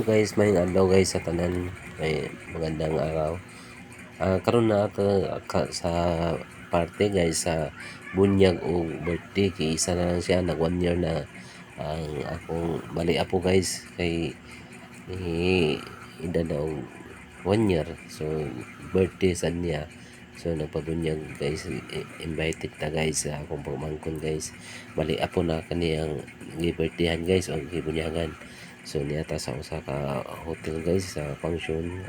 guys, may adlaw guys sa tanan. May magandang araw. Karon na ato sa party guys sa bunyag o birthday kay isa na lang siya nag 1 year na ang akong bali apo guys kay ida daw 1 year. So birthday sa niya. So nagpabunyag guys, invited ta guys sa akong pamangkon guys. Bali apo na kaniyang gi-birthdayhan guys o gibunyagan. So niata sa usa ka hotel guys sa function,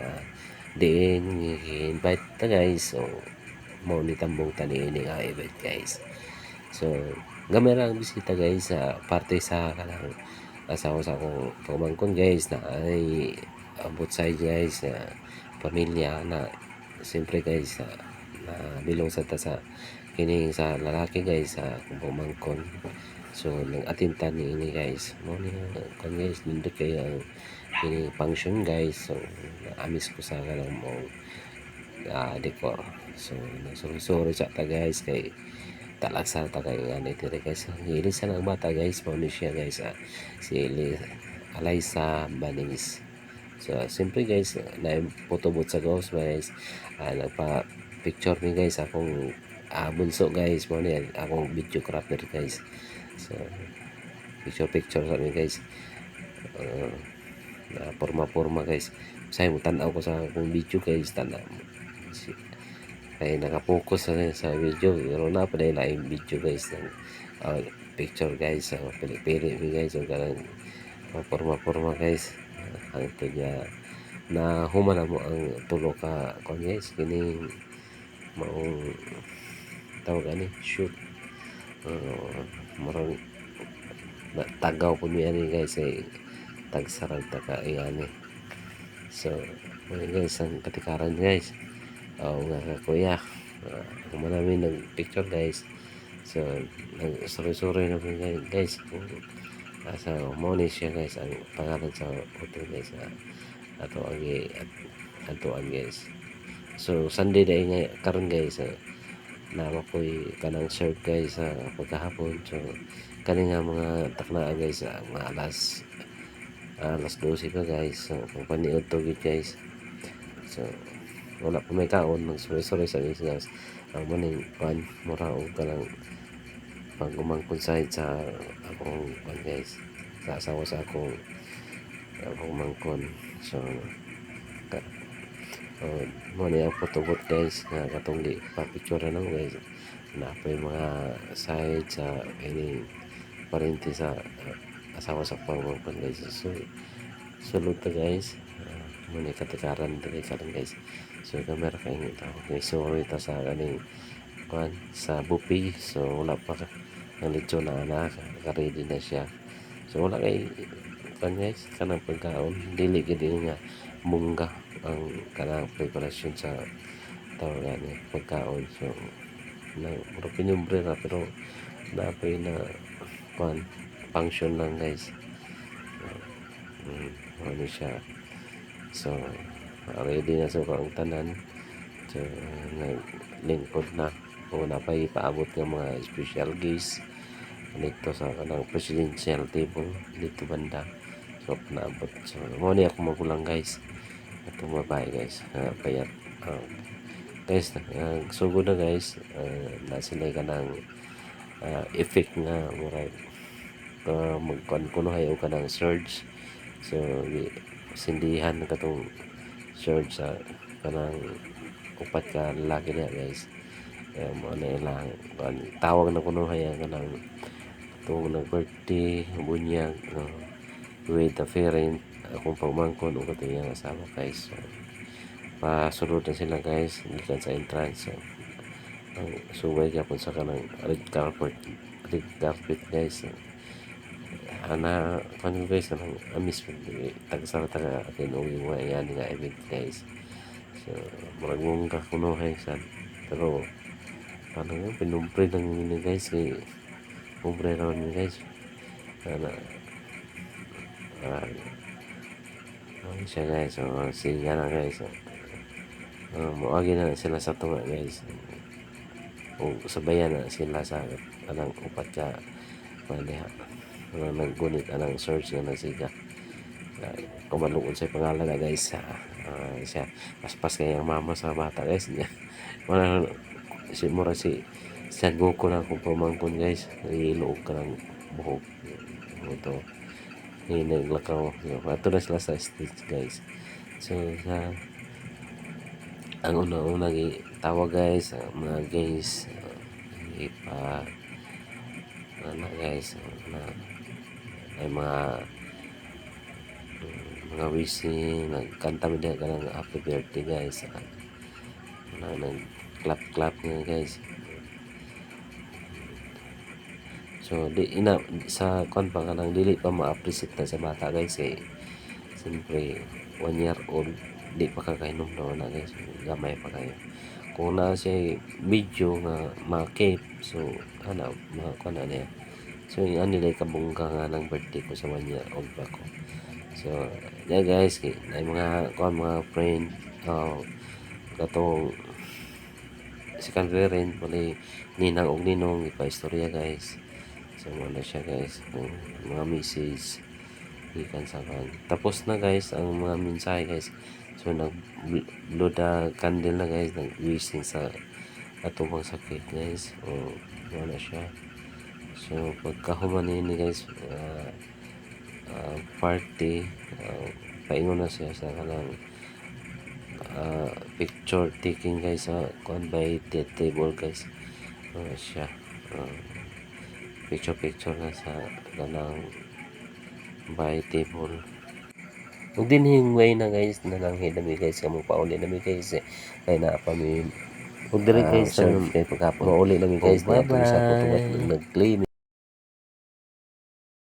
diin invite ta guys. So mao ni tambong tani ini nga event guys. So gamay ra ang bisita guys sa parte sa kanang asawa sa akong pamangkon guys na ay both side guys pamilya na siyempre guys na bilong sa ta sa kini sa lalaki guys sa akong pamangkon. So nag-attend ni ini guys. Mo ni kan guys nindot kay ang ini function guys. So naamis ko sa kanang mo decor. So sorry sa ta guys kay talaksa ta kay ani dire guys. Hilis sa ng bata guys. Mo ni siya guys si Alaysa Banis. So simple guys na photobooth sa ghost guys. Nagpa picture ni guys akong bunso guys. Mo ni akong videographer guys. So picture sa amin guys, na porma guys. Say mo tanaw ko sa akong video guys, tanaw kay nakapokus sa video pero na pa dahil laing video guys ng picture guys. So pili-pili guys ang kanang porma guys. Ang niya na humana mo ang tulo ka kon guys kini maong tawag ani shoot. Marang tagaw po niya ni guys ay tagsarag taka ani. So guys ang katikaran guys nga kuya namin ng picture guys. So sorry na po guys so mo ni siya guys ang pangalan sa hotel guys ato ang guys. So Sunday dahil nga karon guys nawa ko'y kanang shirt guys sa pagkahapon. So kani nga mga taknaan guys mga alas 12 pa guys. So kung paniod to guys. So wala pa may kaon mag-sorry sa guys. Ang maning pan mura o kanang pag umangkon side sa akong pan guys sa asawa sa akong mangkon. So mo na yung photobooth guys nga katong di pa-picture na lang guys na pa yung mga side sa any parente sa asawa sa pamangkin guys. So sulod ta guys mo na katikaran dali karon guys. So camera kay ni tao guys. Sorry ta sa kaning kuan sa buffet. So wala pa ang lechon na ready na siya. So wala kay kuan guys kanang pagkaon dili gid nga mungga ang kanang preparasyon sa tawag ni pagkaon. So na pinumbre na pero napay na kuan function lang guys. Ano siya. So ready na sa ang tanan. So naglingkod na kung napay paabot ng mga special guest dito sa kanang presidential table dito banda. So naabot. So mo ni ako magulang guys. Itong babae guys payat guys sugod na guys na sila ka ng effect nga murag magkuan kuno hayo ka ng surge. So sindihan na katong surge sa kanang upat ka lalaki na guys. Mo na ilang tawag na kuno hayo kanang itong nag birthday bunyag with the parent akong pamangkon o katong asawa guys. So pasulod na sila guys gikan sa entrance. So ang subay gyapon sa kanang red carpet guys. Ana kanang guys kanang amis tagsara taga kinuwi mga yan nga event guys. So murag mungka kuno hay san pero paano pinumpre lang ni guys kay umbre ron guys ana siya guys. So siya na guys. Moagi na sila sa tunga guys o sabayan na sila sa anang upat ka paniha naggunit anang search nga nasiga kumaluon sa pangalan na guys. Siya paspas kay ang mama sa bata guys niya. Wala si mura si Goku na kung pamangkon guys. Iluog ka ng buhok. Ito. Naglakaw. Ato na sila sa stage guys. So sa ang una-una tawag guys mga guys ano guys ay mga wishing nagkanta mi ka ng happy birthday guys nag clap nga guys. So sa kon pa kanang dili pa ma-appreciate na sa bata guys siyempre 1 year old di pa kakainom na guys, gamay pa kayo. Kung na siya video nga ma-cape so mga niya. So yung nila kabungga nga ng birthday ko sa 1 year old pa ko. So yeah guys, ay mga friend katong second parent pala ninang og ninong ipa-istorya guys. So wala siya guys, mga message ikan sa kan. Tapos na guys ang mga mensahe guys. So nag-blow candle na guys, nag-wishing sa atubang sakit guys. Wala siya. So pagkahuman ni guys party paingon na siya sa kanang picture taking guys sa by the table guys. Siya picture na sa kanang by table. Ug dinhing way na guys nananghi nami guys kamo pauli nami guys kay naa pa mi ug dire guys kay pagkapon mauli nami guys bye bye. Sa kutubat nag-claim